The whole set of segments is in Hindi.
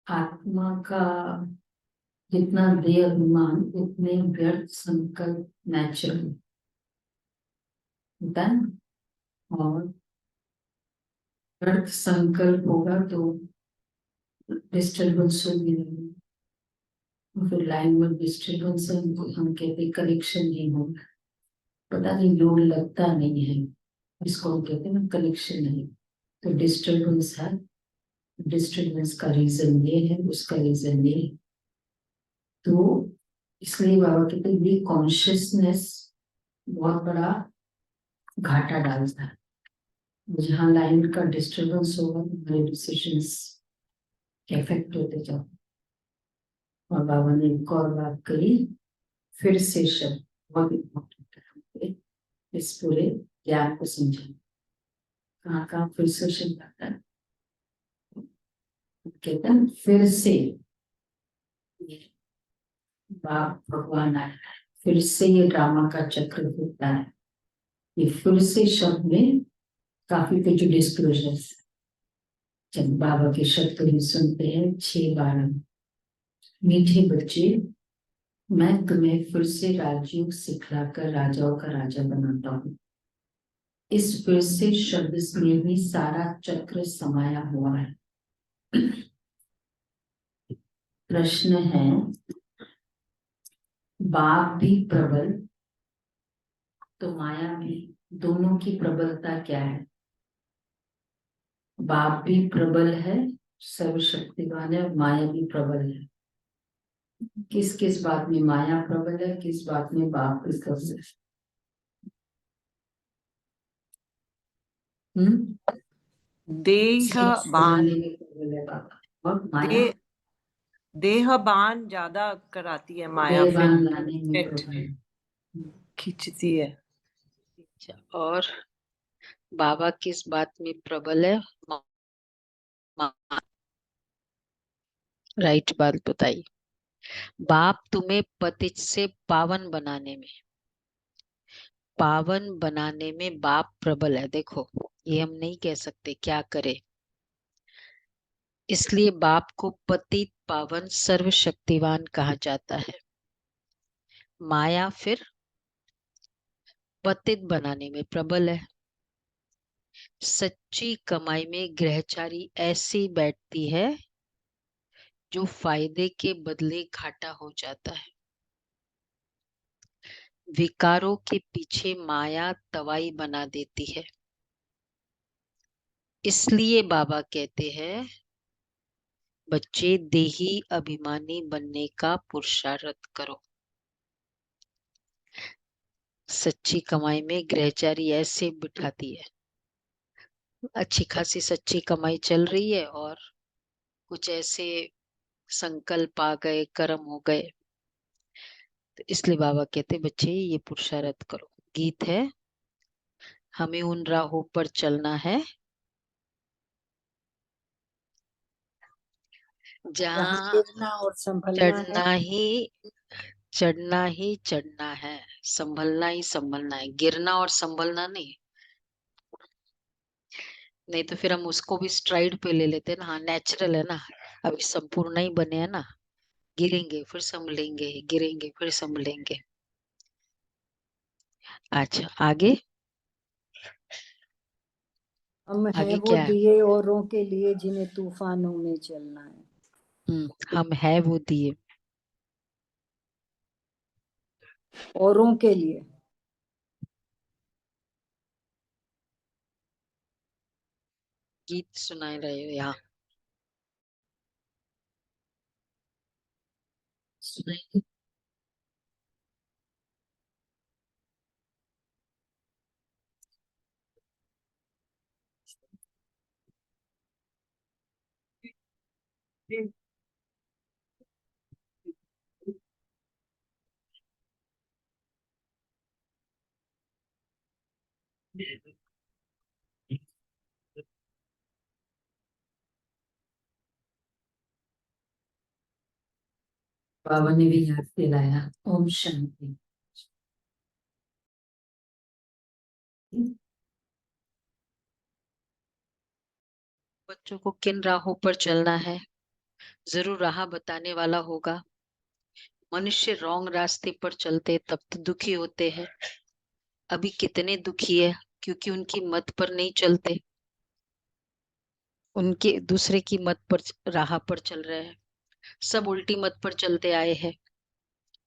आत्मा का जितना देह अभिमान उतने व्यर्थ संकल्प नेचुरल होता है ना। और व्यर्थ संकल्प होगा तो डिस्टर्बेंस होगी नहीं। फिर लाइन में डिस्टर्बेंस है तो हम कहते कनेक्शन नहीं होगा। पता नहीं लोड लगता नहीं है, इसको हम कहते हैं ना कनेक्शन नहीं। तो डिस्टर्बेंस है, डिस्टर्बेंस का रीजन ये है, उसका रीजन ये है। तो इसलिए बाबा कहते हैं ये कॉन्शियसनेस बहुत बड़ा घाटा डालता है। जहाँ लाइन का डिस्टर्बेंस होगा तो हमारे डिसीजंस इफेक्ट होते जाओ। और बाबा ने एक और बात कही, फिर से शब्द बहुत इम्पोर्टेंट है इस पूरे ज्ञान को समझाना। कहाँ कहाँ फिर से शब्द आता है, कहते हैं फिर से। ये बाप भगवान आया है, फिर से ये ड्रामा का चक्र होता है। ये फिर से शब्द में काफी कुछ डिस्क्लोजर्स। जब बाबा के शब्द ही सुनते हैं 6-12, मीठे बच्चे मैं तुम्हें फिर से राजयोग सिखलाकर राजाओं का राजा बनाता हूँ। इस फिर से शब्द में ही सारा चक्र समाया हुआ है। प्रश्न है, बाप भी प्रबल तो माया भी, दोनों की प्रबलता क्या है? बाप भी प्रबल है, सर्वशक्तिवान है, और माया भी प्रबल है। किस किस बात में माया प्रबल है, किस बात में बाप प्रबल है? देहबान, में प्रबल है बाबा, और माया देहबान ज्यादा कराती है माया, फिर देहबान लाने में प्रबल है। खींचती है। और बाबा किस बात में प्रबल है? राइट बात बताइए। बाप तुम्हें पतित से पावन बनाने में बाप प्रबल है। देखो, ये हम नहीं कह सकते क्या करे, इसलिए बाप को पतित पावन सर्वशक्तिवान कहा जाता है। माया फिर पतित बनाने में प्रबल है। सच्ची कमाई में ग्रहचारी ऐसी बैठती है जो फायदे के बदले घाटा हो जाता है। विकारों के पीछे माया तवाई बना देती है। इसलिए बाबा कहते हैं, बच्चे देही अभिमानी बनने का पुरुषार्थ करो। सच्ची कमाई में ग्रहचारी ऐसे बिठाती है। अच्छी खासी सच्ची कमाई चल रही है और कुछ ऐसे संकल्प आ गए, कर्म हो गए, तो इसलिए बाबा कहते बच्चे ये पुरुषार्थ करो। गीत है, हमें उन राहों पर चलना है जहाँ गिरना और संभलना है, चढ़ना ही चढ़ना है, संभलना ही संभलना है, गिरना और संभलना नहीं। नहीं तो फिर हम उसको भी स्ट्राइड पे ले लेते हैं ना। हाँ, नेचुरल है ना, अभी संपूर्ण नहीं बने हैं ना, गिरेंगे फिर संभलेंगे, गिरेंगे फिर संभलेंगे। अच्छा, आगे हम हैं आगे वो क्या है? दिए औरों के लिए जिन्हें तूफानों में चलना है। हम है वो दिए औरों के लिए। गीत सुना रहे हो यहाँ? सुनाइए। बाबा ने भी याद दिलाया, ओम शांति। बच्चों को किन राहों पर चलना है? जरूर राह बताने वाला होगा। मनुष्य रॉन्ग रास्ते पर चलते तब तो दुखी होते हैं। अभी कितने दुखी है, क्योंकि उनकी मत पर नहीं चलते, उनके दूसरे की मत पर राह पर चल रहे हैं। सब उल्टी मत पर चलते आए हैं।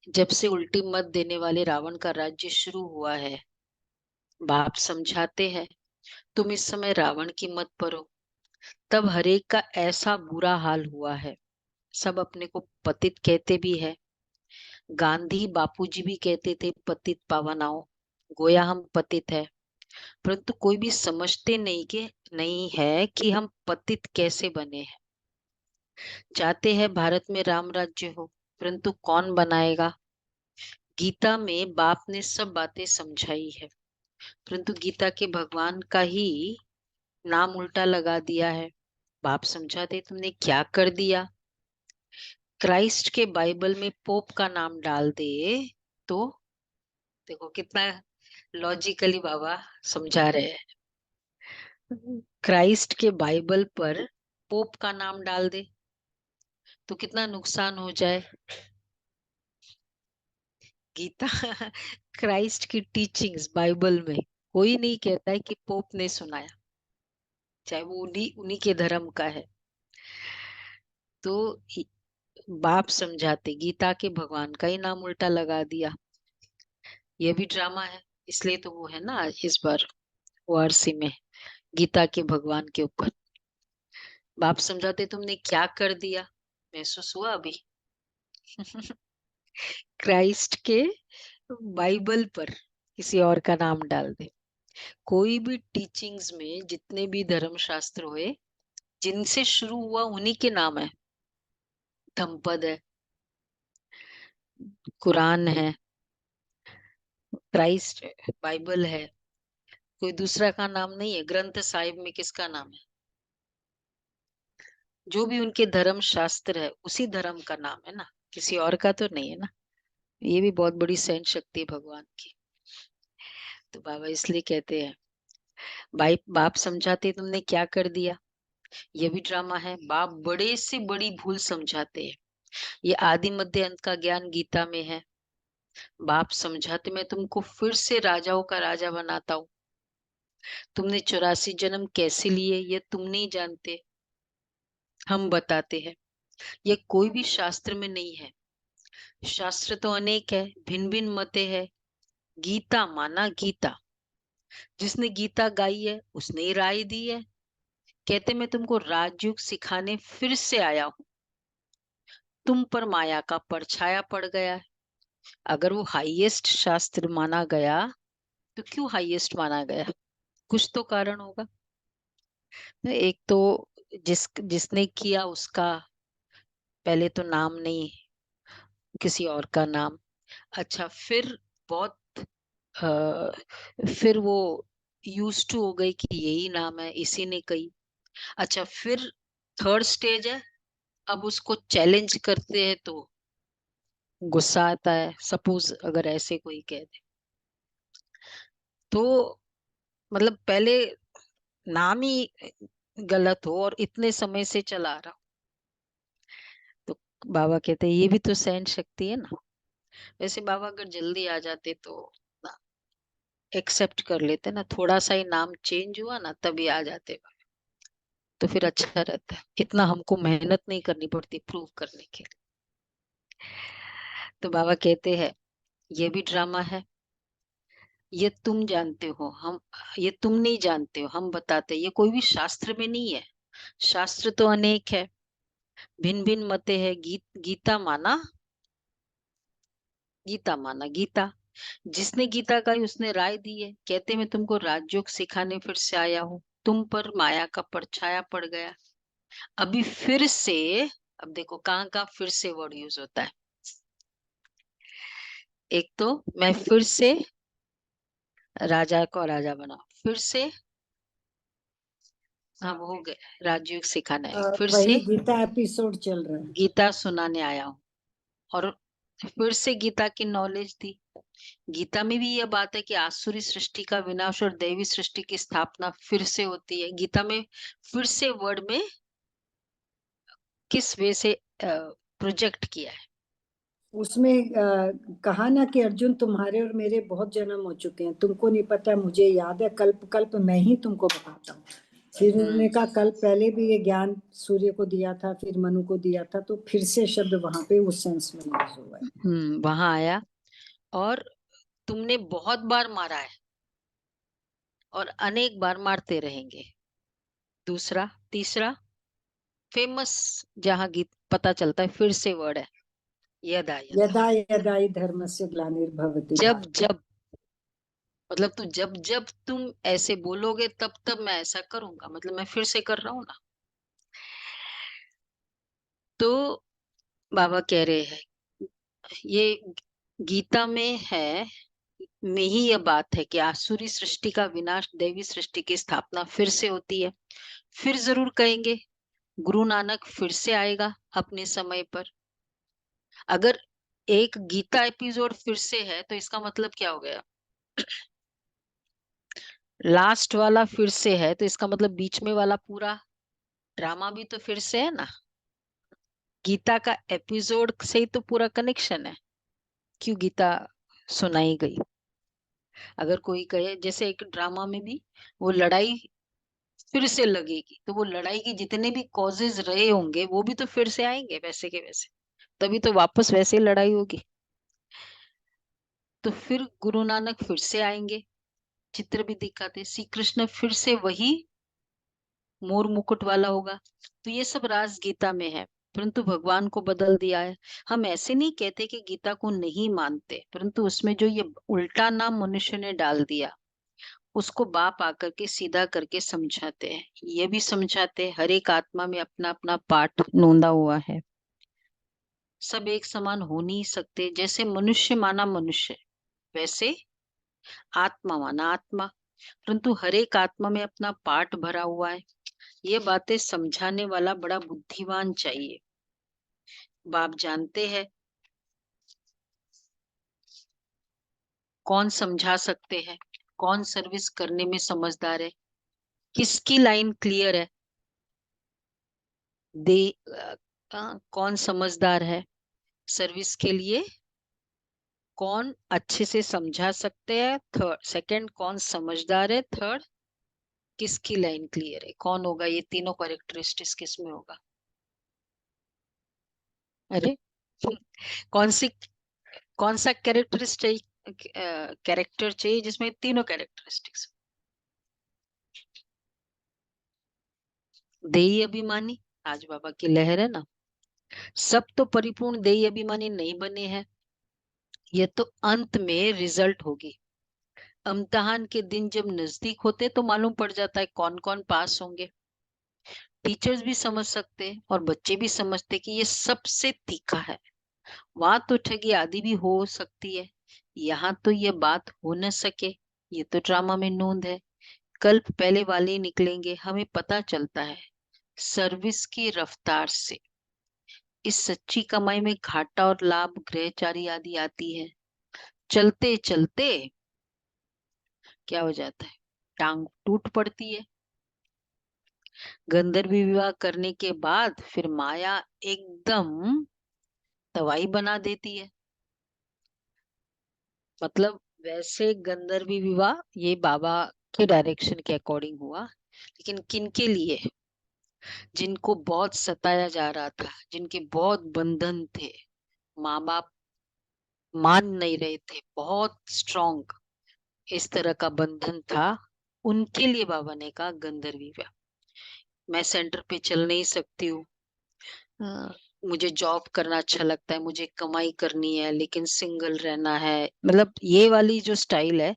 जब से उल्टी मत देने वाले रावण का राज्य शुरू हुआ है, बाप समझाते हैं तुम इस समय रावण की मत पर हो। तब हरेक का ऐसा बुरा हाल हुआ है। सब अपने को पतित कहते भी है। गांधी बापूजी भी कहते थे पतित पावनाओं, गोया हम पतित है। परंतु कोई भी समझते नहीं है कि हम पतित कैसे बने हैं। चाहते हैं भारत में राम राज्य हो, परंतु कौन बनाएगा। गीता में बाप ने सब बातें समझाई है, परंतु गीता के भगवान का ही नाम उल्टा लगा दिया है। बाप समझाते तुमने क्या कर दिया। क्राइस्ट के बाइबल में पोप का नाम डाल दे तो देखो कितना लॉजिकली बाबा समझा रहे हैं। क्राइस्ट के बाइबल पर पोप का नाम डाल दे तो कितना नुकसान हो जाए। गीता क्राइस्ट की टीचिंग्स बाइबल में कोई नहीं कहता है कि पोप ने सुनाया, चाहे वो उन्हीं उन्हीं के धर्म का है। तो बाप समझाते गीता के भगवान का ही नाम उल्टा लगा दिया। ये भी ड्रामा है, इसलिए तो वो है ना इस बार वारसी में गीता के भगवान के ऊपर। बाप समझाते तुमने क्या कर दिया। महसूस हुआ अभी क्राइस्ट के बाइबल पर किसी और का नाम डाल दे। कोई भी टीचिंग्स में जितने भी धर्म शास्त्र हुए, जिनसे शुरू हुआ उन्हीं के नाम है। धम्पद है, कुरान है, क्राइस्ट है, बाइबल है, कोई दूसरा का नाम नहीं है। ग्रंथ साहिब में किसका नाम है। जो भी उनके धर्म शास्त्र है उसी धर्म का नाम है ना, किसी और का तो नहीं है ना। ये भी बहुत बड़ी सहन शक्ति है भगवान की। तो बाबा इसलिए कहते हैं भाई बाप समझाते तुमने क्या कर दिया। ये भी ड्रामा है। बाप बड़े से बड़ी भूल समझाते हैं। ये आदि मध्य अंत का ज्ञान गीता में है। बाप समझाते मैं तुमको फिर से राजाओं का राजा बनाता हूँ। तुमने 84 जन्म कैसे लिए ये तुम नहीं जानते, हम बताते हैं। ये कोई भी शास्त्र में नहीं है। शास्त्र तो अनेक है, भिन्न भिन्न मते है। गीता माना गीता, जिसने गीता गाई है उसने ही राय दी है। कहते मैं तुमको राजयोग सिखाने फिर से आया हूँ। तुम पर माया का परछाया पड़ गया है। अगर वो हाईएस्ट शास्त्र माना गया तो क्यों हाईएस्ट माना गया, कुछ तो कारण होगा। एक तो जिसने किया उसका पहले तो नाम नहीं, किसी और का नाम। अच्छा फिर बहुत फिर वो यूज टू हो गई कि यही नाम है, इसी ने कही। अच्छा फिर थर्ड स्टेज है, अब उसको चैलेंज करते हैं तो गुस्सा आता है। सपोज अगर ऐसे कोई कह दे तो मतलब पहले नाम ही गलत हो और इतने समय से चला आ रहा हो, तो बाबा कहते हैं ये भी तो सहन शक्ति है ना। वैसे बाबा अगर जल्दी आ जाते तो एक्सेप्ट कर लेते ना, थोड़ा सा ही नाम चेंज हुआ ना तभी आ जाते, तो फिर अच्छा रहता है। इतना हमको मेहनत नहीं करनी पड़ती प्रूव करने के लिए। तो बाबा कहते हैं ये भी ड्रामा है। ये तुम जानते हो, हम ये तुम नहीं जानते हो, हम बताते। ये कोई भी शास्त्र में नहीं है। शास्त्र तो अनेक है, भिन्न भिन्न मते है। गीता माना गीता। जिसने गीता गाई उसने राय दी है। कहते मैं तुमको राजयोग सिखाने फिर से आया हूँ। तुम पर माया का परछाया पड़ गया। अभी फिर से, अब देखो कहाँ कहाँ फिर से वर्ड यूज होता है। एक तो मैं फिर से राजा को राजा बना, फिर से हम हो गए राजयोग सिखाना है, फिर वही से गीता एपिसोड चल रहा है। गीता सुनाने आया हूँ और फिर से गीता की नॉलेज दी। गीता में भी यह बात है कि आसुरी सृष्टि का विनाश और दैवी सृष्टि की स्थापना फिर से होती है। गीता में फिर से वर्ड में किस वे से प्रोजेक्ट किया है। उसमें कहा ना कि अर्जुन तुम्हारे और मेरे बहुत जन्म हो चुके हैं, तुमको नहीं पता, मुझे याद है, कल्प कल्प मैं ही तुमको बताता हूँ। फिर उन्होंने कहा कल पहले भी ये ज्ञान सूर्य को दिया था, फिर मनु को दिया था, तो फिर से शब्द वहां पे उस सेंस में यूज हुआ है। वहां आया, और तुमने बहुत बार मारा है और अनेक बार मारते रहेंगे। दूसरा, तीसरा फेमस जहां गीत पता चलता है, फिर से वर्ड है यदा यदा। यदा यदा हि धर्मस्य ग्लानिर्भवति जब भारत। जब मतलब तू जब जब तुम ऐसे बोलोगे तब तब मैं ऐसा करूंगा, मतलब मैं फिर से कर रहा हूं ना। तो बाबा कह रहे हैं ये गीता में है, में ही यह बात है कि आसुरी सृष्टि का विनाश, देवी सृष्टि की स्थापना फिर से होती है। फिर जरूर कहेंगे गुरु नानक फिर से आएगा अपने समय पर। अगर एक गीता एपिसोड फिर से है तो इसका मतलब क्या हो गया? लास्ट वाला फिर से है तो इसका मतलब बीच में वाला पूरा ड्रामा भी तो फिर से है ना। गीता का एपिसोड से ही तो पूरा कनेक्शन है, क्यों गीता सुनाई गई। अगर कोई कहे जैसे एक ड्रामा में भी वो लड़ाई फिर से लगेगी, तो वो लड़ाई की जितने भी कॉजेज रहे होंगे वो भी तो फिर से आएंगे वैसे के वैसे, तभी तो वापस वैसे ही लड़ाई होगी। तो फिर गुरु नानक फिर से आएंगे, चित्र भी दिखाते, श्री कृष्ण फिर से वही मोर मुकुट वाला होगा। तो ये सब राज गीता में है, परंतु भगवान को बदल दिया है। हम ऐसे नहीं कहते कि गीता को नहीं मानते, परंतु उसमें जो ये उल्टा नाम मनुष्य ने डाल दिया, उसको बाप आकर के सीधा करके समझाते हैं। ये भी समझाते हैं हर एक आत्मा में अपना अपना पाठ नोंदा हुआ है, सब एक समान हो नहीं सकते। जैसे मनुष्य माना मनुष्य, वैसे आत्मा माना आत्मा, परंतु हर एक आत्मा में अपना पाठ भरा हुआ है। ये बातें समझाने वाला बड़ा बुद्धिमान चाहिए। बाप जानते हैं कौन समझा सकते हैं, कौन सर्विस करने में समझदार है, किसकी लाइन क्लियर है, दे कौन समझदार है सर्विस के लिए, कौन अच्छे से समझा सकते हैं, थर्ड सेकंड कौन समझदार है, थर्ड किसकी लाइन क्लियर है, कौन होगा, ये तीनों कैरेक्टरिस्टिक्स किस में होगा? अरे कौन सा कैरेक्टर चाहिए जिसमें तीनों कैरेक्टरिस्टिक्स? देही अभिमानी आज बाबा की लहर है ना, सब तो परिपूर्ण देही अभिमानी नहीं बने हैं। ये तो अंत में रिजल्ट होगी। इम्तिहान के दिन जब नजदीक होते तो मालूम पड़ जाता है कौन कौन पास होंगे। टीचर्स भी समझ सकते हैं और बच्चे भी समझते कि ये सबसे तीखा है। वहां तो ठगी आदि भी हो सकती है, यहाँ तो ये बात हो न सके, ये तो ड्रामा में नोंद है। कल्प पहले वाले निकलेंगे, हमें पता चलता है सर्विस की रफ्तार से। इस सच्ची कमाई में घाटा और लाभ, ग्रहचारी आदि आती है। चलते चलते क्या हो जाता है, टांग टूट पड़ती है। गंधर्व विवाह करने के बाद फिर माया एकदम तवाई बना देती है। मतलब वैसे गंधर्व विवाह ये बाबा के डायरेक्शन के अकॉर्डिंग हुआ, लेकिन किन के लिए? जिनको बहुत सताया जा रहा था, जिनके बहुत बंधन थे, माँ बाप मान नहीं रहे थे, बहुत स्ट्रॉन्ग इस तरह का बंधन था, उनके लिए बाबा ने कहा गंधर्व विवाह। मैं सेंटर पे चल नहीं सकती हूँ, मुझे जॉब करना अच्छा लगता है, मुझे कमाई करनी है, लेकिन सिंगल रहना है, मतलब ये वाली जो स्टाइल है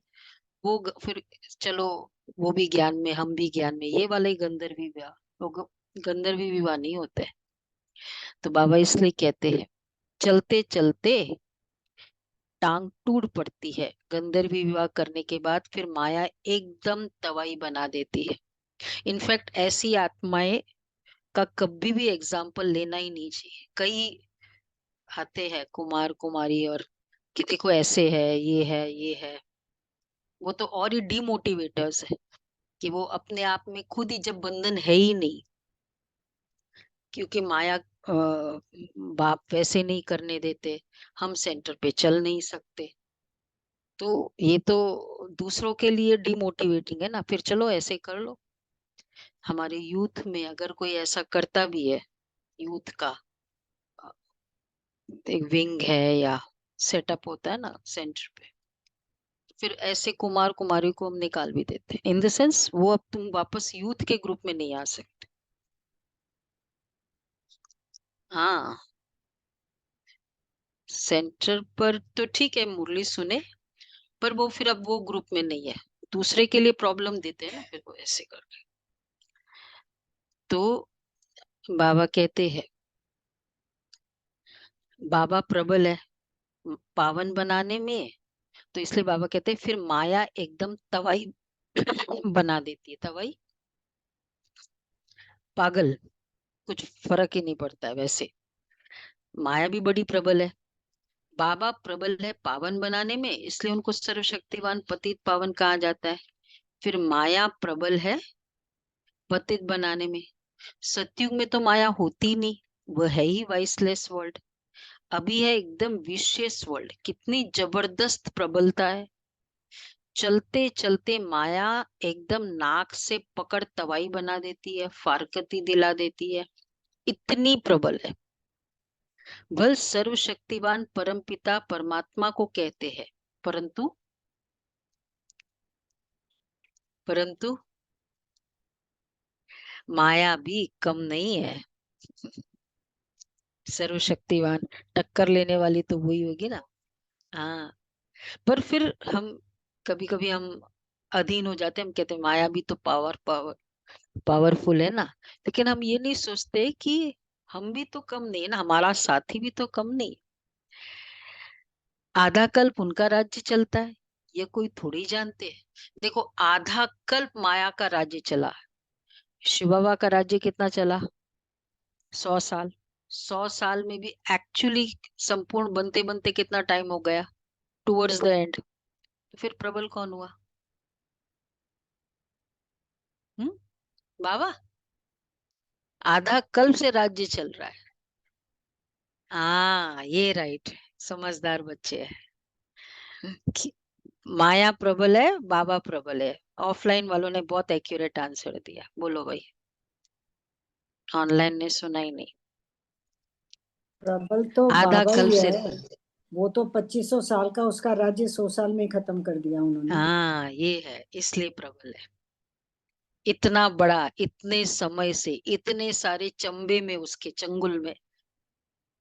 वो फिर चलो, वो भी ज्ञान में हम भी ज्ञान में, ये वाले गंधर्व विवाह, वो गंधर्व विवाह नहीं होते। तो बाबा इसलिए कहते हैं चलते चलते टांग टूट पड़ती है। गंधर्व विवाह करने के बाद फिर माया एकदम तवाई बना देती है। इनफैक्ट ऐसी आत्माएं का कभी भी एग्जाम्पल लेना ही नहीं चाहिए। कई आते हैं कुमार कुमारी और कि देखो ऐसे है, ये है, ये है, वो तो और ही डिमोटिवेटर्स है कि वो अपने आप में खुद ही जब बंधन है ही नहीं, क्योंकि माया बाप वैसे नहीं करने देते, हम सेंटर पे चल नहीं सकते। तो ये तो दूसरों के लिए डिमोटिवेटिंग है ना, फिर चलो ऐसे कर लो। हमारे यूथ में अगर कोई ऐसा करता भी है, यूथ का अ, एक विंग है या सेटअप होता है ना सेंटर पे, फिर ऐसे कुमार कुमारी को हम निकाल भी देते हैं। इन द सेंस वो अब तुम वापस यूथ के ग्रुप में नहीं आ सकते। हाँ, सेंटर पर तो ठीक है मुरली सुने, पर वो फिर अब वो ग्रुप में नहीं है, दूसरे के लिए प्रॉब्लम देते हैं ना फिर वो ऐसे करके। तो बाबा कहते हैं, बाबा प्रबल है पावन बनाने में, तो इसलिए बाबा कहते हैं फिर माया एकदम तवाई बना देती है। तवाई पागल, कुछ फर्क ही नहीं पड़ता है वैसे। माया भी बड़ी प्रबल है, बाबा प्रबल है पावन बनाने में, इसलिए उनको सर्वशक्तिवान पतित पावन कहा जाता है। फिर माया प्रबल है पतित बनाने में। सतयुग में तो माया होती नहीं, वह है ही वाइसलेस वर्ल्ड। अभी है एकदम विशेष वर्ल्ड, कितनी जबरदस्त प्रबलता है। चलते चलते माया एकदम नाक से पकड़ तवाई बना देती है, फारकती दिला देती है, इतनी प्रबल है। बल सर्वशक्तिवान परमपिता परमात्मा को कहते हैं, परंतु परंतु माया भी कम नहीं है। सर्वशक्तिवान टक्कर लेने वाली तो वही होगी ना। हाँ, पर फिर हम कभी कभी हम अधीन हो जाते हैं, हम कहते हैं माया भी तो पावरफुल है ना। लेकिन हम ये नहीं सोचते कि हम भी तो कम नहीं है ना, हमारा साथी भी तो कम नहीं। आधा कल्प उनका राज्य चलता है, ये कोई थोड़ी जानते हैं। देखो, आधा कल्प माया का राज्य चला, शिव बाबा का राज्य कितना चला? 100 साल। 100 साल में भी एक्चुअली संपूर्ण बनते बनते कितना टाइम हो गया? Towards the end. तो फिर प्रबल कौन हुआ? हम्म, बाबा। आधा कल्प से राज्य चल रहा है। हाँ, ये राइट, समझदार बच्चे हैं। माया प्रबल है, बाबा प्रबल है। ऑफलाइन वालों ने बहुत एक्यूरेट आंसर दिया, बोलो भाई। ऑनलाइन ने सुना ही नहीं। प्रबल तो आधा बाबा कल्प ही से। है, वो तो 2500 साल का उसका राज्य 100 साल में ही खत्म कर दिया उन्होंने। हाँ, ये है, इसलिए प्रबल है। इतना बड़ा, इतने समय से, इतने सारे चंबे में, उसके चंगुल में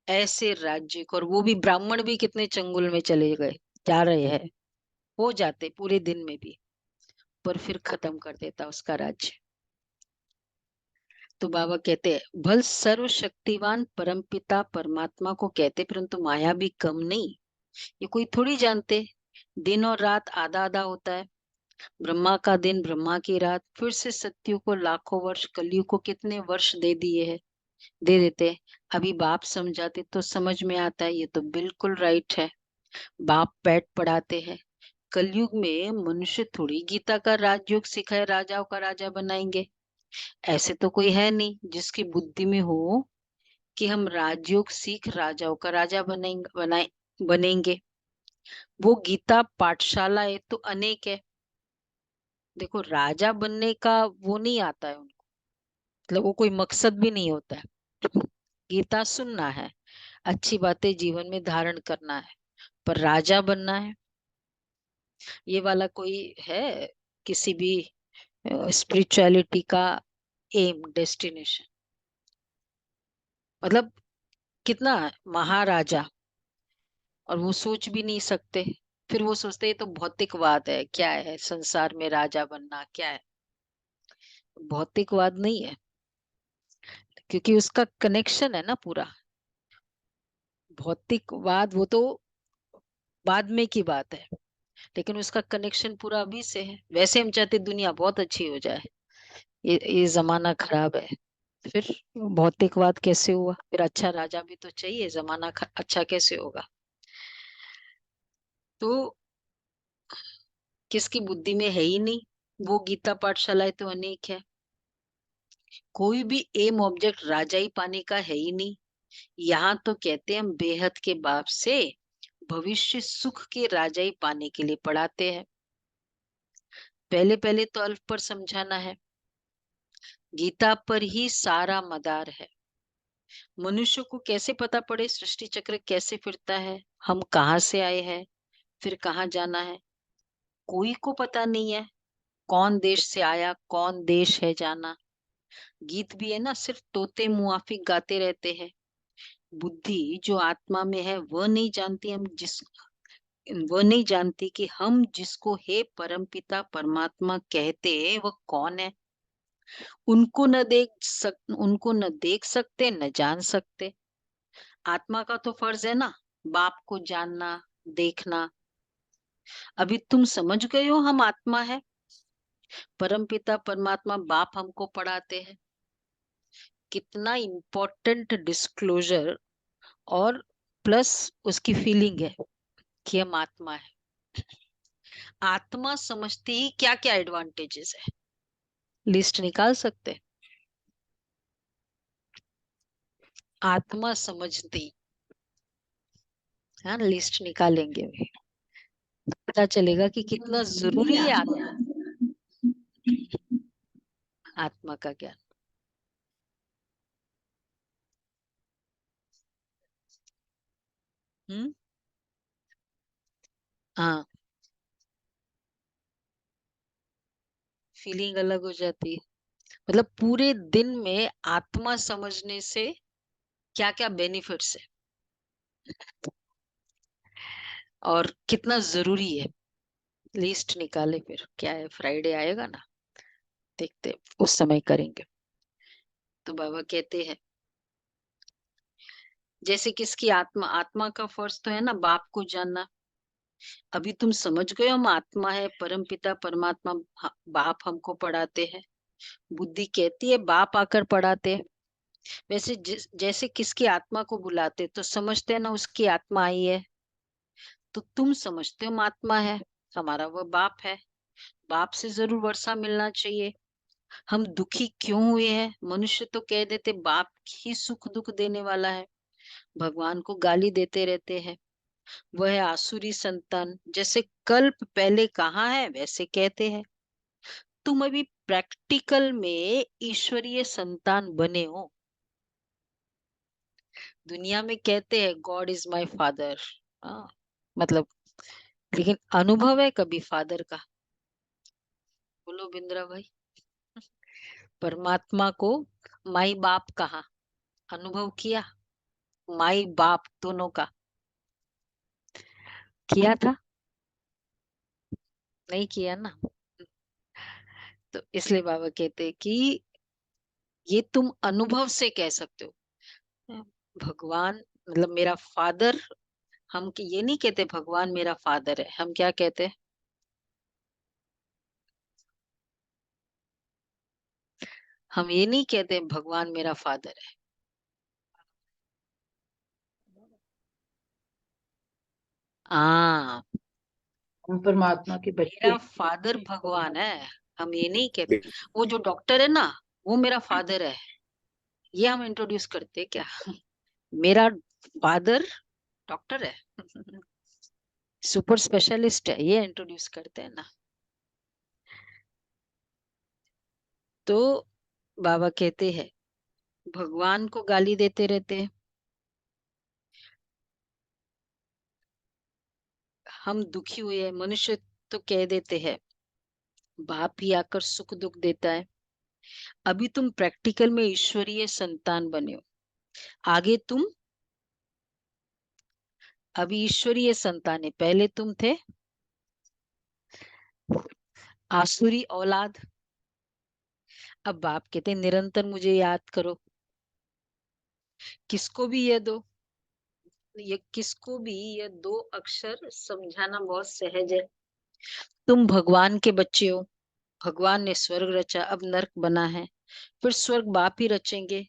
ऐसे राज्य को, और वो भी ब्राह्मण भी कितने चंगुल में चले गए, जा रहे हैं, हो जाते पूरे दिन में भी, पर फिर खत्म कर देता उसका राज्य। तो बाबा कहते हैं, भल सर्वशक्तिवान परमपिता परमात्मा को कहते, परंतु माया भी कम नहीं। ये कोई थोड़ी जानते, दिन और रात आधा आधा होता है। ब्रह्मा का दिन, ब्रह्मा की रात, फिर से सत्युग को लाखों वर्ष, कलयुग को कितने वर्ष दे दिए है, दे देते। अभी बाप समझाते तो समझ में आता है, ये तो बिल्कुल राइट है। बाप पैट पढ़ाते हैं। कलयुग में मनुष्य थोड़ी गीता का राजयोग सिखाए राजाओं का राजा बनाएंगे। ऐसे तो कोई है नहीं जिसकी बुद्धि में हो कि हम राजयोग सीख राजाओं का राजा बनेंगे। वो गीता पाठशालाएं तो अनेक है। देखो, राजा बनने का वो नहीं आता है उनको, मतलब वो कोई मकसद भी नहीं होता है। गीता सुनना है, अच्छी बातें जीवन में धारण करना है, पर राजा बनना है, ये वाला कोई है किसी भी स्पिरिचुअलिटी का एम, डेस्टिनेशन? मतलब कितना महाराजा, और वो सोच भी नहीं सकते। फिर वो सोचते हैं तो भौतिकवाद है, क्या है संसार में राजा बनना, क्या है? भौतिकवाद नहीं है, क्योंकि उसका कनेक्शन है ना पूरा। भौतिकवाद वो तो बाद में की बात है, लेकिन उसका कनेक्शन पूरा अभी से है। वैसे हम चाहते दुनिया बहुत अच्छी हो जाए, ये जमाना खराब है, फिर भौतिकवाद कैसे हुआ? फिर अच्छा राजा भी तो चाहिए, जमाना अच्छा कैसे होगा? तो किसकी बुद्धि में है ही नहीं। वो गीता पाठशालाएं तो अनेक है, कोई भी एम ऑब्जेक्ट राजा ही पाने का है ही नहीं। यहाँ तो कहते हैं हम बेहद के बाप से भविष्य सुख के राजाई पाने के लिए पढ़ाते हैं। पहले पहले तो अल्प पर समझाना है। गीता पर ही सारा मदार है। मनुष्य को कैसे पता पड़े सृष्टि चक्र कैसे फिरता है, हम कहाँ से आए हैं, फिर कहाँ जाना है, कोई को पता नहीं है। कौन देश से आया, कौन देश है जाना। गीत भी है ना, सिर्फ तोते मुआफिक गाते रहते हैं। बुद्धि जो आत्मा में है वह नहीं जानती कि हम जिसको हे परमपिता परमात्मा कहते हैं वह कौन है। उनको न देख सकते न जान सकते। आत्मा का तो फर्ज है ना बाप को जानना, देखना। अभी तुम समझ गए हो हम आत्मा है, परमपिता परमात्मा बाप हमको पढ़ाते हैं। कितना इम्पोर्टेंट डिस्क्लोजर और प्लस उसकी फीलिंग है कि हम आत्मा है। आत्मा समझते ही क्या क्या एडवांटेजेस है, लिस्ट निकाल सकते हैं। आत्मा समझते ही हाँ लिस्ट निकालेंगे भी, पता चलेगा कि कितना जरूरी है आत्मा का ज्ञान। हाँ, फीलिंग अलग हो जाती है। मतलब पूरे दिन में आत्मा समझने से क्या क्या बेनिफिट्स है और कितना जरूरी है, लिस्ट निकाले। फिर क्या है, फ्राइडे आएगा ना, देखते उस समय करेंगे। तो बाबा कहते हैं जैसे किसकी आत्मा का फर्ज तो है ना बाप को जानना। अभी तुम समझ गए हम आत्मा है, परमपिता परमात्मा बाप हमको पढ़ाते हैं। बुद्धि कहती है बाप आकर पढ़ाते हैं। वैसे जैसे किसकी आत्मा को बुलाते तो समझते हैं ना उसकी आत्मा आई है। तो तुम समझते हो आत्मा है, हमारा वह बाप है, बाप से जरूर वर्षा मिलना चाहिए। हम दुखी क्यों हुए हैं, मनुष्य तो कह देते बाप ही सुख दुख देने वाला है, भगवान को गाली देते रहते हैं। वह है आसुरी संतान, जैसे कल्प पहले कहाँ है वैसे कहते हैं। तुम अभी प्रैक्टिकल में ईश्वरीय संतान बने हो। दुनिया में कहते हैं गॉड इज माय फादर, मतलब लेकिन अनुभव है कभी फादर का? बोलो बिंद्रा भाई। परमात्मा को माई बाप कहा, अनुभव किया? माई बाप दोनों का किया था? नहीं किया ना। तो इसलिए बाबा कहते हैं कि ये तुम अनुभव से कह सकते हो। भगवान मतलब मेरा फादर, हम ये नहीं कहते भगवान मेरा फादर है, हम क्या कहते हैं? हम ये नहीं कहते भगवान मेरा फादर है। हाँ, हम परमात्मा के बच्चे मेरा फादर भगवान है, हम ये नहीं कहते। वो जो डॉक्टर है ना वो मेरा फादर है, ये हम इंट्रोड्यूस करते हैं क्या? मेरा फादर डॉक्टर है, सुपर स्पेशलिस्ट है, ये इंट्रोड्यूस करते हैं ना। तो बाबा कहते हैं भगवान को गाली देते रहते हैं। हम दुखी हुए हैं, मनुष्य तो कह देते हैं बाप ही आकर सुख दुख देता है। अभी तुम प्रैक्टिकल में ईश्वरीय संतान बने हो। आगे तुम अभी ईश्वरीय संतान है, पहले तुम थे आसुरी औलाद। अब बाप कहते हैं निरंतर मुझे याद करो। किसको भी ये दो अक्षर समझाना बहुत सहज है। तुम भगवान के बच्चे हो, भगवान ने स्वर्ग रचा, अब नरक बना है, फिर स्वर्ग बाप ही रचेंगे।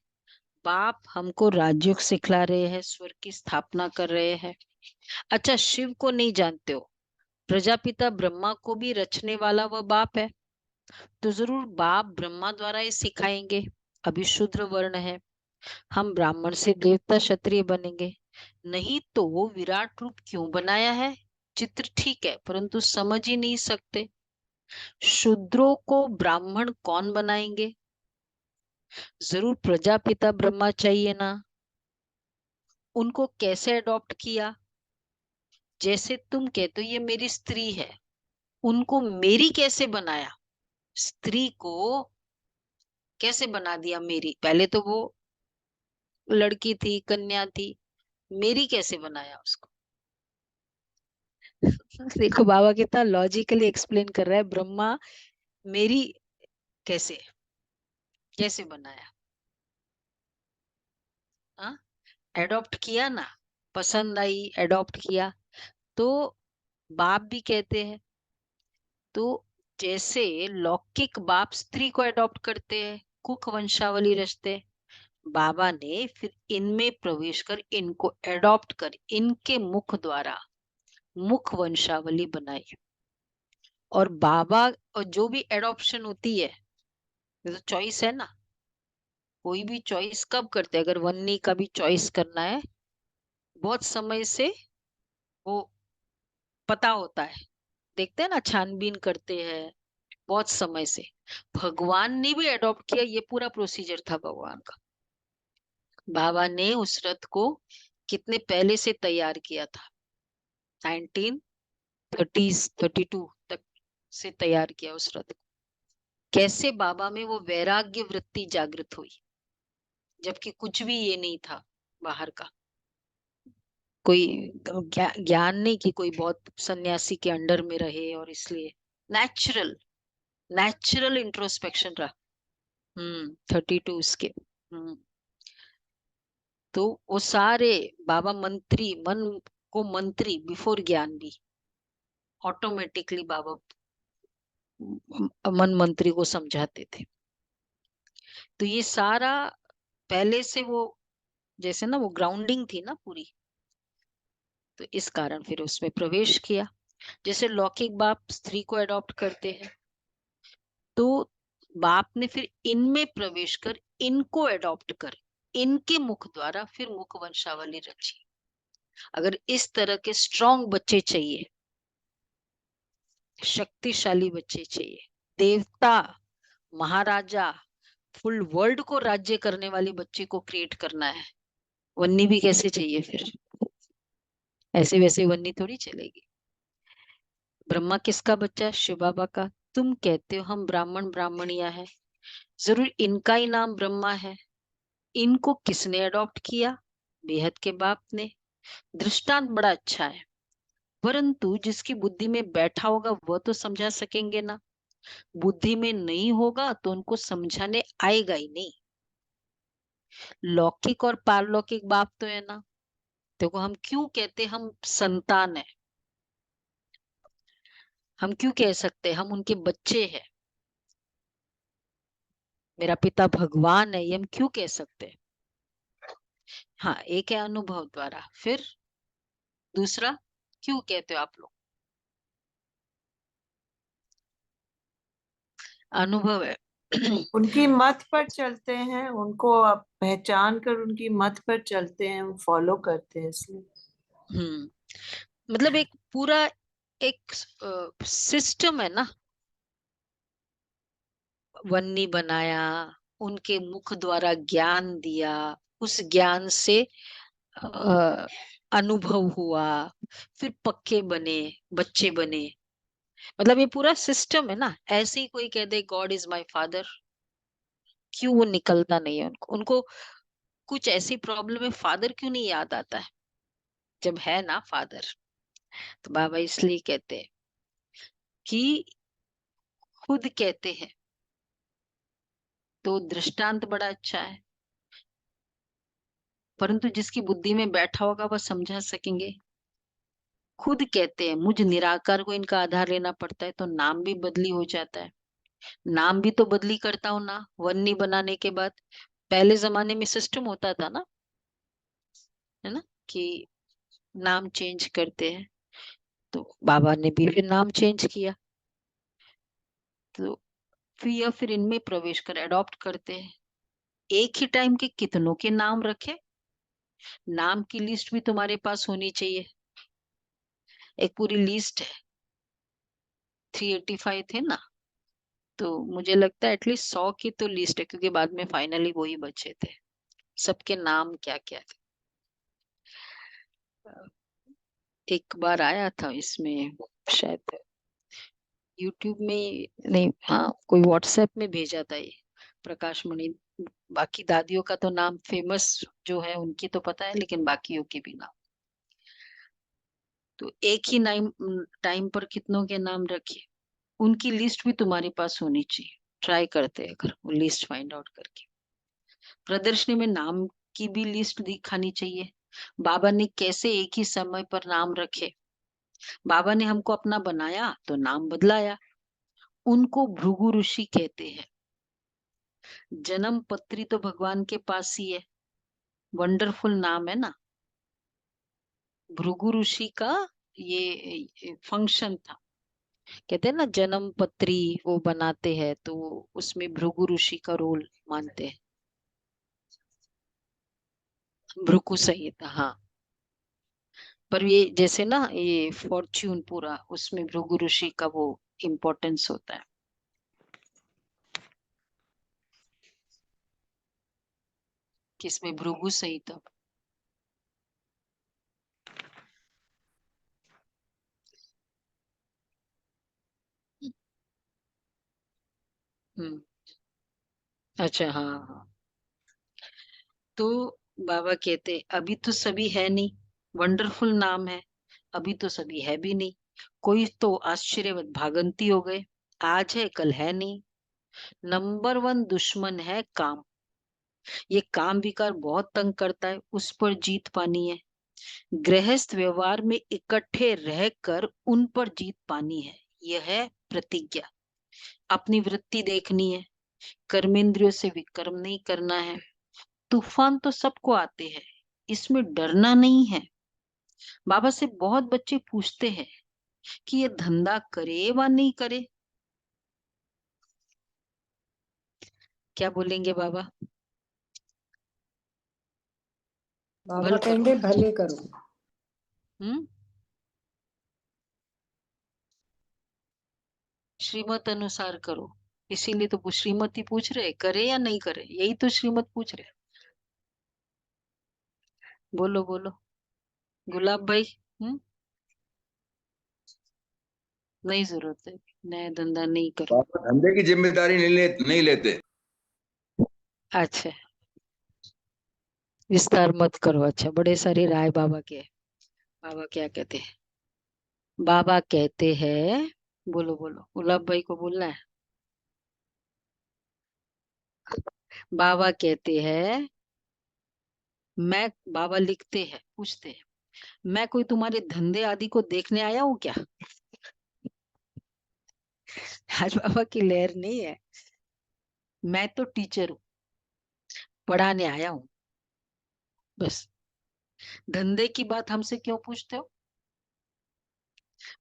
बाप हमको राजयोग सिखला रहे हैं, स्वर्ग की स्थापना कर रहे हैं। अच्छा, शिव को नहीं जानते हो, प्रजापिता ब्रह्मा को भी रचने वाला वह बाप है। तो जरूर बाप ब्रह्मा द्वारा ही सिखाएंगे। अभी शूद्र वर्ण है, हम ब्राह्मण से देवता क्षत्रिय बनेंगे, नहीं तो वो विराट रूप क्यों बनाया है? चित्र ठीक है परंतु समझ ही नहीं सकते। शूद्रों को ब्राह्मण कौन बनाएंगे? जरूर प्रजापिता ब्रह्मा चाहिए ना। उनको कैसे अडॉप्ट किया? जैसे तुम कहते हो ये मेरी स्त्री है, उनको मेरी कैसे बनाया? स्त्री को कैसे बना दिया मेरी? पहले तो वो लड़की थी, कन्या थी, मेरी कैसे बनाया उसको? देखो बाबा कितना लॉजिकली एक्सप्लेन कर रहा है, ब्रह्मा मेरी कैसे कैसे बनाया? हाँ, एडॉप्ट किया ना, पसंद आई, एडॉप्ट किया। तो बाप भी कहते हैं, तो जैसे लौकिक बाप स्त्री को एडॉप्ट करते हैं, कुक वंशावली रचते, बाबा ने फिर इनमें प्रवेश कर इनको एडॉप्ट कर इनके मुख द्वारा मुख वंशावली बनाई। और बाबा, और जो भी एडॉप्शन होती है ये तो चॉइस है ना, कोई भी चॉइस कब करते हैं? अगर वन्नी का भी चॉइस करना है, बहुत समय से वो पता होता है, देखते हैं ना, छानबीन करते हैं बहुत समय से। भगवान ने भी एडॉप्ट किया, ये पूरा प्रोसीजर था भगवान का। बाबा ने उस रथ को कितने पहले से तैयार किया था, 1932 तक से तैयार किया उस रथ को। कैसे बाबा में वो वैराग्य वृत्ति जागृत हुई, जबकि कुछ भी ये नहीं था बाहर का, कोई ज्ञान नहीं कि कोई बहुत सन्यासी के अंडर में रहे, और इसलिए नेचुरल नेचुरल इंट्रोस्पेक्शन रहा। 32 उसके। तो वो सारे बाबा मंत्री, मन को मंत्री बिफोर ज्ञान भी ऑटोमेटिकली बाबा मन मंत्री को समझाते थे। तो ये सारा पहले से वो, जैसे ना वो ग्राउंडिंग थी ना पूरी, तो इस कारण फिर उसमें प्रवेश किया। जैसे लौकिक बाप स्त्री को अडॉप्ट करते हैं, तो बाप ने फिर इनमें प्रवेश कर इनको अडॉप्ट कर इनके मुख द्वारा फिर मुख वंशावली रची। अगर इस तरह के स्ट्रॉन्ग बच्चे चाहिए, शक्तिशाली बच्चे चाहिए, देवता, महाराजा, फुल वर्ल्ड को राज्य करने वाले बच्चे को क्रिएट करना है, वन्नी भी कैसे चाहिए फिर? ऐसे वैसे वन्नी थोड़ी चलेगी। ब्रह्मा किसका बच्चा है? शिव बाबा का। तुम कहते हो हम ब्राह्मण ब्राह्मणिया है, जरूर इनका ही नाम ब्रह्मा है। इनको किसने अडॉप्ट किया? बेहद के बाप ने। दृष्टांत बड़ा अच्छा है, परंतु जिसकी बुद्धि में बैठा होगा वह तो समझा सकेंगे ना, बुद्धि में नहीं होगा तो उनको समझाने आएगा ही नहीं। लौकिक और पारलौकिक बाप तो है ना। देखो हम क्यों कहते हम संतान है, हम क्यों कह सकते हम उनके बच्चे हैं, मेरा पिता भगवान है, ये हम क्यों कह सकते? हाँ, एक है अनुभव द्वारा, फिर दूसरा क्यों कहते हो आप लोग? अनुभव है। उनकी मत पर चलते हैं, उनको आप पहचान कर उनकी मत पर चलते हैं, फॉलो करते हैं इसलिए। मतलब एक पूरा एक सिस्टम है ना, वन्नी बनाया, उनके मुख द्वारा ज्ञान दिया, उस ज्ञान से अनुभव हुआ, फिर पक्के बने, बच्चे बने। मतलब ये पूरा सिस्टम है ना। ऐसे ही कोई कह दे गॉड इज माय फादर, क्यों वो निकलता नहीं है उनको? उनको कुछ ऐसी प्रॉब्लम है, फादर क्यों नहीं याद आता है जब है ना फादर? तो बाबा इसलिए कहते हैं कि खुद कहते हैं, तो दृष्टांत बड़ा अच्छा है, परंतु जिसकी बुद्धि में बैठा होगा वह समझा सकेंगे। खुद कहते हैं मुझ निराकार को इनका आधार लेना पड़ता है, तो नाम भी बदली हो जाता है। नाम भी तो बदली करता हूं ना वन्नी बनाने के बाद। पहले जमाने में सिस्टम होता था ना, है ना, कि नाम चेंज करते हैं, तो बाबा ने भी फिर नाम चेंज किया। तो फिर इनमें प्रवेश कर अडॉप्ट करते हैं, एक ही टाइम के कितनों के नाम रखे? नाम की लिस्ट भी तुम्हारे पास होनी चाहिए। एक पूरी लिस्ट है, 385 थे ना, तो मुझे लगता है एटलीस्ट 100 की तो लिस्ट है, क्योंकि बाद में फाइनली वही बचे थे। सबके नाम क्या क्या थे। एक बार आया था इसमें, शायद यूट्यूब में नहीं, हाँ कोई व्हाट्सएप में भेजा था ये, प्रकाश मणि। बाकी दादियों का तो नाम फेमस जो है उनकी तो पता है, लेकिन बाकियों के भी नाम। तो एक ही टाइम पर कितनों के नाम रखे, उनकी लिस्ट भी तुम्हारे पास होनी चाहिए। ट्राई करते हैं अगर वो लिस्ट फाइंड आउट करके। प्रदर्शनी में नाम की भी लिस्ट दिखानी चाहिए। बाबा ने कैसे एक ही समय पर नाम रखे। बाबा ने हमको अपना बनाया तो नाम बदलाया। उनको भृगु ऋषि कहते हैं। जन्म पत्री तो भगवान के पास ही है, वंडरफुल नाम है ना। भृगु ऋषि का ये फंक्शन था, कहते हैं ना जन्म पत्री वो बनाते हैं, तो उसमें भृगु ऋषि का रोल मानते हैं। भृगु संहिता, हाँ। पर ये जैसे ना ये फॉर्च्यून पूरा, उसमें भृगु ऋषि का वो इम्पोर्टेंस होता है। किसमें? भृगु संहिता। हम्म। अच्छा, हाँ हाँ। तो बाबा कहते अभी तो सभी है नहीं, वंडरफुल नाम है, अभी तो सभी है भी नहीं। कोई तो आश्चर्यवत भागंती हो गए, आज है कल है नहीं। नंबर 1 दुश्मन है काम। ये काम विकार बहुत तंग करता है, उस पर जीत पानी है। गृहस्थ व्यवहार में इकट्ठे रहकर उन पर जीत पानी है। यह है प्रतिज्ञा। अपनी वृत्ति देखनी है, कर्मेंद्रियों से विकर्म नहीं करना है। तूफान तो सबको आते हैं, इसमें डरना नहीं है। बाबा से बहुत बच्चे पूछते हैं कि ये धंधा करे व नहीं करे। क्या बोलेंगे बाबा? बाबा भल करो। कहेंगे भले करो। हम्म। श्रीमत अनुसार करो। इसीलिए तो श्रीमत ही पूछ रहे, करे या नहीं करे, यही तो श्रीमत पूछ रहे। बोलो बोलो गुलाब भाई। हम्म। नहीं जरूरत है, नया धंधा नहीं करो। आप धंधे की जिम्मेदारी नहीं लेते। अच्छा, विस्तार मत करो। अच्छा, बड़े सारी राय बाबा के हैं। बाबा क्या कहते हैं? बाबा कहते हैं, बोलो बोलो, गुलाब भाई को बोलना है। बाबा कहते हैं, मैं, बाबा लिखते हैं, पूछते हैं, मैं कोई तुम्हारे धंधे आदि को देखने आया हूँ क्या? आज बाबा की लहर नहीं है। मैं तो टीचर हूँ, पढ़ाने आया हूँ बस। धंधे की बात हमसे क्यों पूछते हो?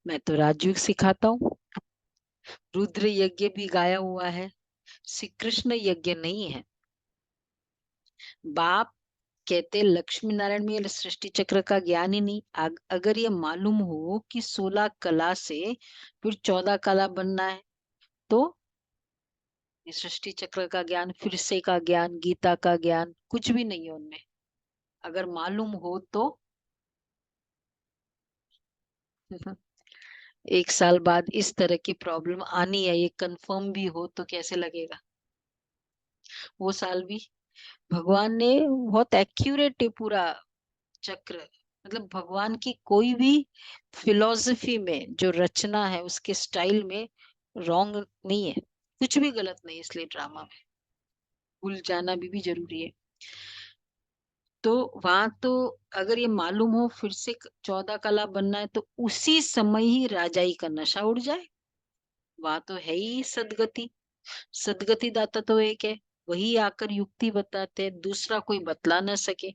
मैं तो राजयोग सिखाता हूँ। रुद्र यज्ञ भी गाया हुआ है, श्री कृष्ण यज्ञ नहीं है। बाप कहते लक्ष्मी नारायण में ये सृष्टि चक्र का ज्ञान ही नहीं। अगर ये मालूम हो कि 16 कला से फिर 14 कला बनना है, तो ये सृष्टि चक्र का ज्ञान, फिर से का ज्ञान, गीता का ज्ञान कुछ भी नहीं है उनमें। अगर मालूम हो तो 1 साल बाद इस तरह की प्रॉब्लम आनी है, ये कंफर्म भी हो तो कैसे लगेगा? वो साल भी भगवान ने बहुत एक्यूरेट है पूरा चक्र। मतलब भगवान की कोई भी फिलॉसफी में जो रचना है, उसके स्टाइल में रॉन्ग नहीं है, कुछ भी गलत नहीं। इसलिए ड्रामा में भूल जाना भी जरूरी है। तो वहां तो अगर ये मालूम हो फिर से 14 कला बनना है, तो उसी समय ही राजाई का नशा उड़ जाए। वहां तो है ही सदगति। सदगति दाता तो एक है, वही आकर युक्ति बताते हैं, दूसरा कोई बतला ना सके।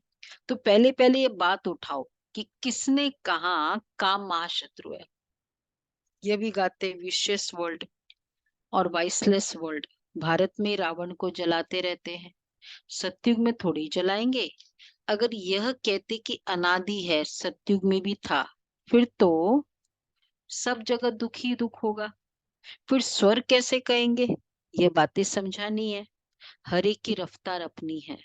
तो पहले पहले ये बात उठाओ कि किसने कहा काम महाशत्रु है। ये भी गाते विशेष वर्ल्ड और वाइसलेस वर्ल्ड। भारत में रावण को जलाते रहते हैं, सतयुग में थोड़ी चलाएंगे। अगर यह कहते कि अनादि है, सतयुग में भी था, फिर तो सब जगह दुख ही दुख होगा। फिर स्वर्ग कैसे कहेंगे? ये बातें समझानी है। हर एक की रफ्तार अपनी है,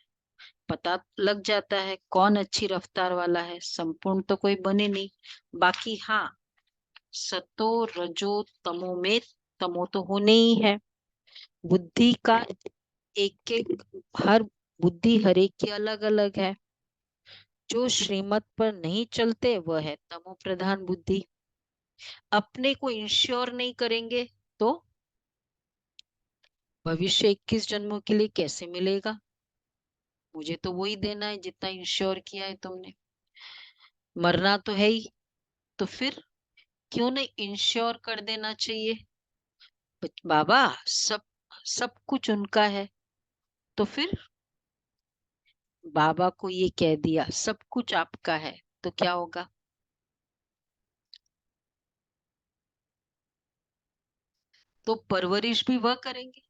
पता लग जाता है कौन अच्छी रफ्तार वाला है। संपूर्ण तो कोई बने नहीं। बाकी हाँ, सतो रजो तमो में तमो तो होने ही है। बुद्धि का एक एक हर बुद्धि हर एक की अलग अलग है। जो श्रीमत पर नहीं चलते वह है तमो प्रधान बुद्धि। अपने को इंश्योर नहीं करेंगे तो भविष्य 21 जन्मों के लिए कैसे मिलेगा? मुझे तो वही देना है जितना इंश्योर किया है तुमने। मरना तो है ही, तो फिर क्यों नहीं इंश्योर कर देना चाहिए? बाबा सब सब कुछ उनका है, तो फिर बाबा को ये कह दिया सब कुछ आपका है, तो क्या होगा? तो परवरिश भी वह करेंगे।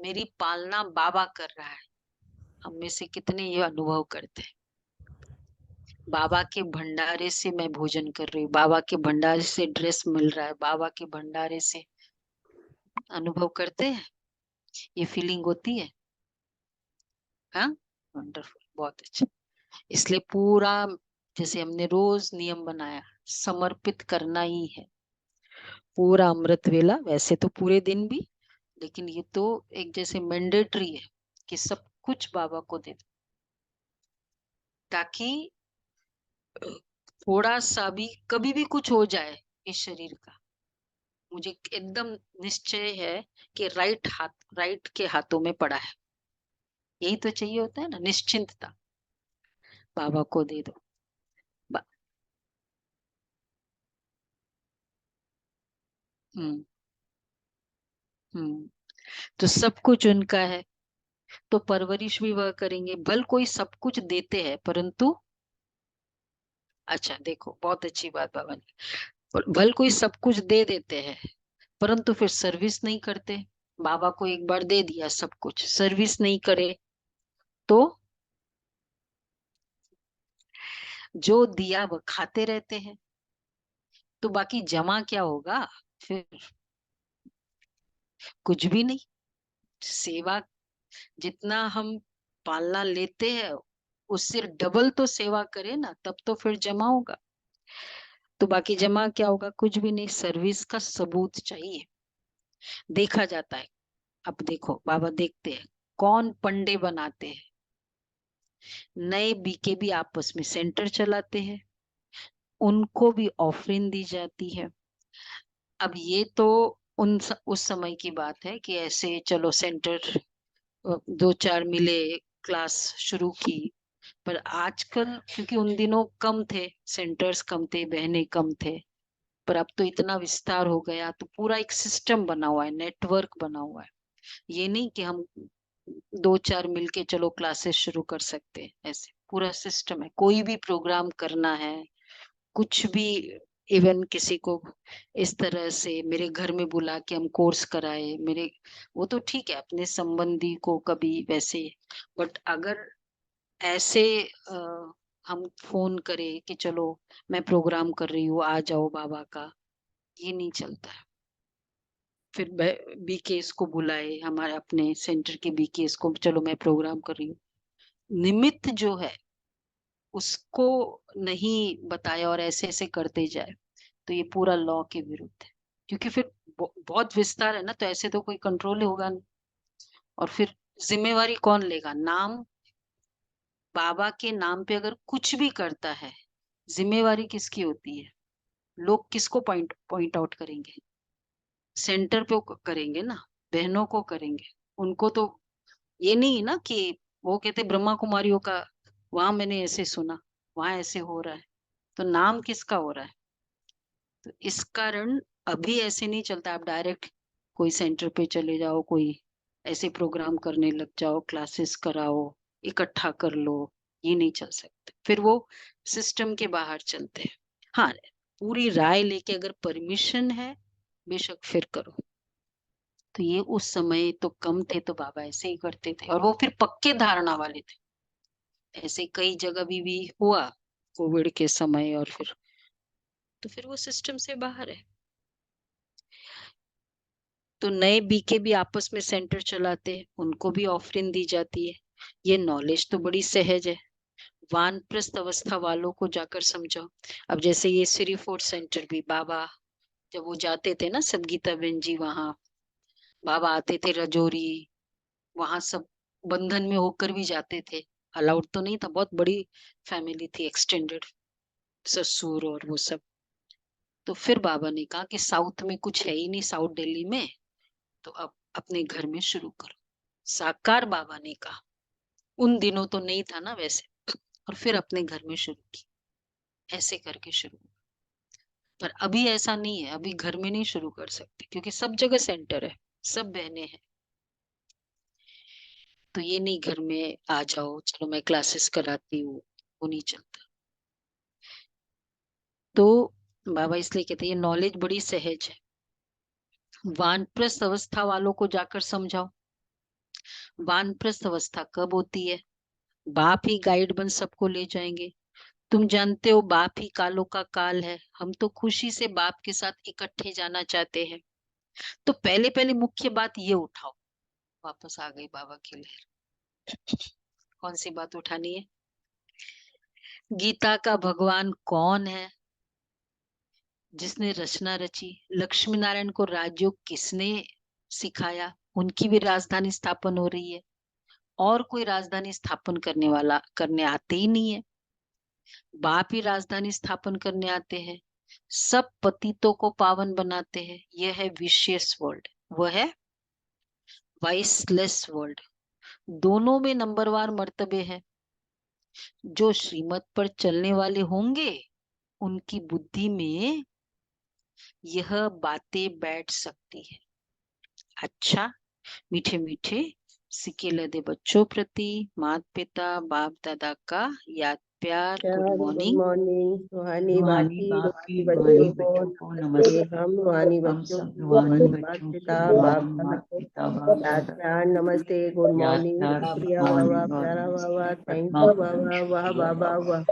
मेरी पालना बाबा कर रहा है। हम में से कितने ये अनुभव करते हैं? बाबा के भंडारे से मैं भोजन कर रही हूँ, बाबा के भंडारे से ड्रेस मिल रहा है, बाबा के भंडारे से। अनुभव करते हैं? ये फीलिंग होती है? हाँ, वंडरफुल, बहुत अच्छा। इसलिए पूरा जैसे हमने रोज नियम बनाया, समर्पित करना ही है पूरा अमृत वेला। वैसे तो पूरे दिन भी, लेकिन ये तो एक जैसे मैंडेटरी है कि सब कुछ बाबा को दे दो, ताकि थोड़ा सा भी कभी भी कुछ हो जाए इस शरीर का, मुझे एकदम निश्चय है कि राइट के हाथों में पड़ा है। यही तो चाहिए होता है ना, निश्चिंतता। बाबा को दे दो। बा- हम्म हम्म तो सब कुछ उनका है, तो परवरिश भी वह करेंगे। भल कोई सब कुछ देते हैं परंतु, अच्छा देखो बहुत अच्छी बात बाबा ने, भल कोई सब कुछ दे देते हैं परंतु फिर सर्विस नहीं करते। बाबा को एक बार दे दिया सब कुछ, सर्विस नहीं करे तो जो दिया वह खाते रहते हैं, तो बाकी जमा क्या होगा? फिर कुछ भी नहीं। सेवा जितना हम पालना लेते हैं उससे डबल तो सेवा करें ना, तब तो फिर जमा होगा। तो बाकी जमा क्या होगा? कुछ भी नहीं। सर्विस का सबूत चाहिए। देखा जाता है। अब देखो बाबा देखते हैं कौन पंडे बनाते हैं। नए बीके भी आपस में सेंटर चलाते हैं, उनको भी ऑफरिंग दी जाती है। अब ये तो उस समय की बात है कि ऐसे चलो सेंटर दो चार मिले, क्लास शुरू की। पर आजकल क्योंकि उन दिनों कम थे सेंटर्स, कम थे, बहने कम थे, पर अब तो इतना विस्तार हो गया, तो पूरा एक सिस्टम बना हुआ है, नेटवर्क बना हुआ है। ये नहीं कि हम दो चार मिलके चलो क्लासेस शुरू कर सकते हैं, ऐसे पूरा सिस्टम है। कोई भी प्रोग्राम करना है, कुछ भी, इवन किसी को इस तरह से मेरे घर में बुला के हम कोर्स कराए, मेरे वो तो ठीक है अपने संबंधी को कभी वैसे, बट अगर ऐसे हम फोन करें कि चलो मैं प्रोग्राम कर रही हूँ आ जाओ बाबा का, ये नहीं चलता है। फिर बीकेएस को बुलाए, हमारे अपने सेंटर के बीकेएस को, चलो मैं प्रोग्राम कर रही हूँ, निमित्त जो है उसको नहीं बताया और ऐसे ऐसे करते जाए, तो ये पूरा लॉ के विरुद्ध है। क्योंकि फिर बहुत विस्तार है ना, तो ऐसे तो कोई कंट्रोल ही होगा नहीं। और फिर जिम्मेवारी कौन लेगा? नाम बाबा के नाम पे अगर कुछ भी करता है, जिम्मेवारी किसकी होती है? लोग किसको पॉइंट पॉइंट आउट करेंगे? सेंटर पे करेंगे ना, बहनों को करेंगे। उनको तो ये नहीं ना कि वो कहते ब्रह्मा कुमारियों का वहां मैंने ऐसे सुना, वहां ऐसे हो रहा है, तो नाम किसका हो रहा है? तो इस कारण अभी ऐसे नहीं चलता। आप डायरेक्ट कोई सेंटर पे चले जाओ, कोई ऐसे प्रोग्राम करने लग जाओ, क्लासेस कराओ, इकट्ठा कर लो, ये नहीं चल सकते। फिर वो सिस्टम के बाहर चलते हैं। हाँ, पूरी राय लेके अगर परमिशन है बेशक फिर करो। तो ये उस समय तो कम थे तो बाबा ऐसे ही करते थे, और वो फिर पक्के धारणा वाले थे। ऐसे कई जगह भी हुआ कोविड के समय, और फिर वो सिस्टम से बाहर है। तो नए बीके भी आपस में सेंटर चलाते हैं, उनको भी ऑफरिंग दी जाती है। ये नॉलेज तो बड़ी सहज है, वानप्रस्थ अवस्था वालों को जाकर समझाओ। अब जैसे ये श्री फोर्ट सेंटर भी बाबा जब वो जाते थे ना, सदगीता बहन जी, वहां बाबा आते थे रजौरी, वहां सब बंधन में होकर भी जाते थे। अलाउड तो नहीं था, बहुत बड़ी फैमिली थी एक्सटेंडेड, ससुर और वो सब। तो फिर बाबा ने कहा कि साउथ में कुछ है ही नहीं, साउथ दिल्ली में, तो अब अपने घर में शुरू करो। साकार बाबा ने कहा, उन दिनों तो नहीं था ना वैसे, और फिर अपने घर में शुरू की, ऐसे करके शुरू। पर अभी ऐसा नहीं है, अभी घर में नहीं शुरू कर सकते क्योंकि सब जगह सेंटर है, सब बहनें हैं। तो ये नहीं घर में आ जाओ, चलो मैं क्लासेस कराती हूँ, वो नहीं चलता। तो बाबा इसलिए कहते हैं ये नॉलेज बड़ी सहज है, वानप्रस्थ अवस्था वालों को जाकर समझाओ। वानप्रस्थ अवस्था कब होती है? बाप ही गाइड बन सबको ले जाएंगे। तुम जानते हो बाप ही कालों का काल है, हम तो खुशी से बाप के साथ इकट्ठे जाना चाहते हैं। तो पहले पहले मुख्य बात ये उठाओ। वापस आ गई बाबा की लहर। कौन सी बात उठानी है? गीता का भगवान कौन है? जिसने रचना रची। लक्ष्मी नारायण को राजयोग किसने सिखाया? उनकी भी राजधानी स्थापन हो रही है, और कोई राजधानी स्थापन करने आते ही नहीं है। बाप ही राजधानी स्थापन करने आते हैं, सब पतितों को पावन बनाते हैं। यह है विशेष वर्ल्ड, वह है वाइसलेस वर्ल्ड। दोनों में नंबरवार मर्तबे हैं। जो श्रीमत पर चलने वाले होंगे उनकी बुद्धि में यह बातें बैठ सकती है। अच्छा, मीठे मीठे सिक्के लदे बच्चों प्रति माता पिता बाप दादा का याद प्यार। Good good morning. मॉर्निंग। रूहानी रूहानी बाकी बाकी रूहानी रूहानी बच्चों बच्चों को को नमस्ते। नमस्ते। हम रूहानी हम बच्चों सब को रूहानी माता बच्चों पिता से बाप रूहानी दादा माता को पिता बाप याद दादा प्यार नमस्ते। गुड याद मॉर्निंग। प्यार गुड शुक्रिया बाबा, मॉर्निंग और प्यारा बाबा, नमस्ते। थैंक यू पद्मापदम बाबा, वाह शुक्रिया बाबा बाबा, वाह।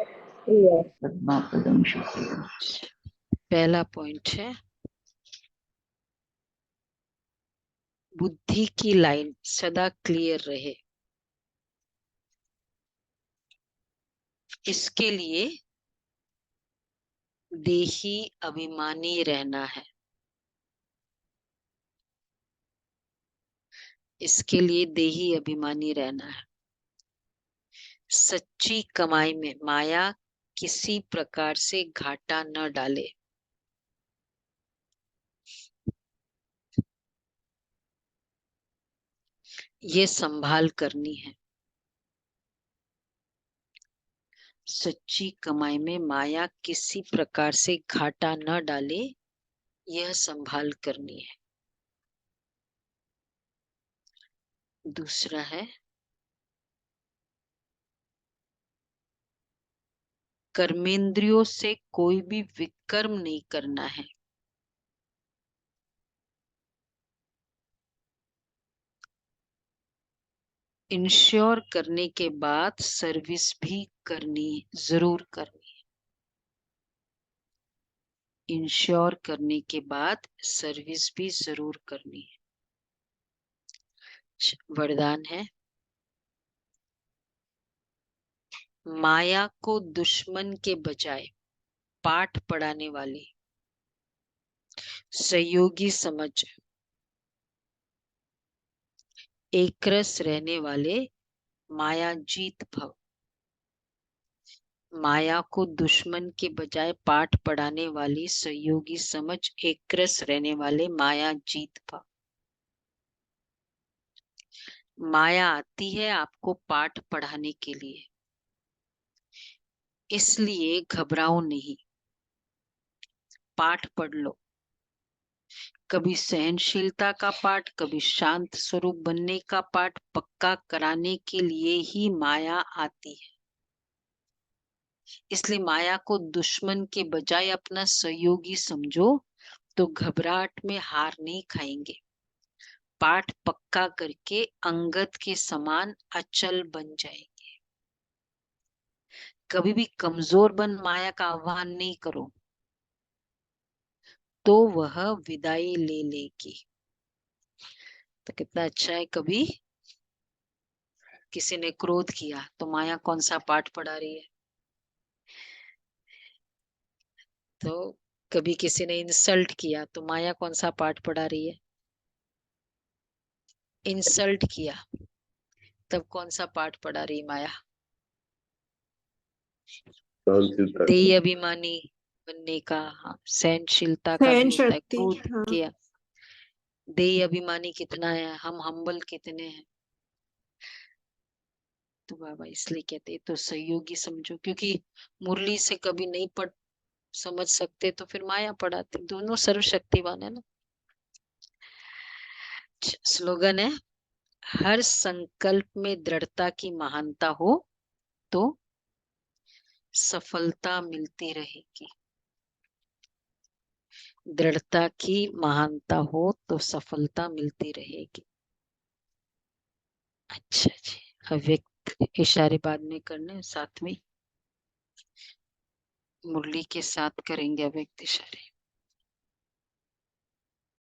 पद्मापदम शुक्रिया। पहला पॉइंट है, बुद्धि की लाइन सदा क्लियर रहे। इसके लिए देही अभिमानी रहना है। इसके लिए देही अभिमानी रहना है। सच्ची कमाई में माया किसी प्रकार से घाटा न डाले। ये संभाल करनी है। सच्ची कमाई में माया किसी प्रकार से घाटा न डाले, यह संभाल करनी है। दूसरा है, कर्मेंद्रियों से कोई भी विकर्म नहीं करना है। इंश्योर करने के बाद सर्विस भी जरूर करनी है। इंश्योर करने के बाद सर्विस भी जरूर करनी है। वरदान है, माया को दुश्मन के बजाय पाठ पढ़ाने वाली सहयोगी समझ, एकरस रहने वाले माया जीत भव। माया को दुश्मन के बजाय पाठ पढ़ाने वाली सहयोगी समझ, एकरस रहने वाले माया जीत भव। माया आती है आपको पाठ पढ़ाने के लिए, इसलिए घबराओ नहीं, पाठ पढ़ लो। कभी सहनशीलता का पाठ, कभी शांत स्वरूप बनने का पाठ पक्का कराने के लिए ही माया आती है। इसलिए माया को दुश्मन के बजाय अपना सहयोगी समझो, तो घबराहट में हार नहीं खाएंगे। पाठ पक्का करके अंगद के समान अचल बन जाएंगे। कभी भी कमजोर बन माया का आह्वान नहीं करो, तो वह विदाई ले लेगी। तो कितना अच्छा है, कभी किसी ने क्रोध किया तो माया कौन सा पाठ पढ़ा रही है। तो कभी किसी ने इंसल्ट किया तो माया कौन सा पाठ पढ़ा रही है। इंसल्ट किया तब कौन सा पाठ पढ़ा रही माया। सहनशीलता देह अभिमानी बनने का, हाँ, सहनशीलता का सहन भी होता है। शक्ति, क्रोध हाँ। किया, देह अभिमानी कितना है, हम हम्बल कितने हैं। तो बाबा इसलिए कहते तो सहयोगी समझो, क्योंकि मुरली से कभी नहीं पढ़ समझ सकते तो फिर माया पढ़ाते। दोनों सर्वशक्तिवान है ना। स्लोगन है, हर संकल्प में दृढ़ता की महानता हो तो सफलता मिलती रहेगी। दृढ़ता की महानता हो तो सफलता मिलती रहेगी। अच्छा जी, अव्यक्त इशारे बाद में करने, साथ में मुरली के साथ करेंगे अव्यक्त इशारे।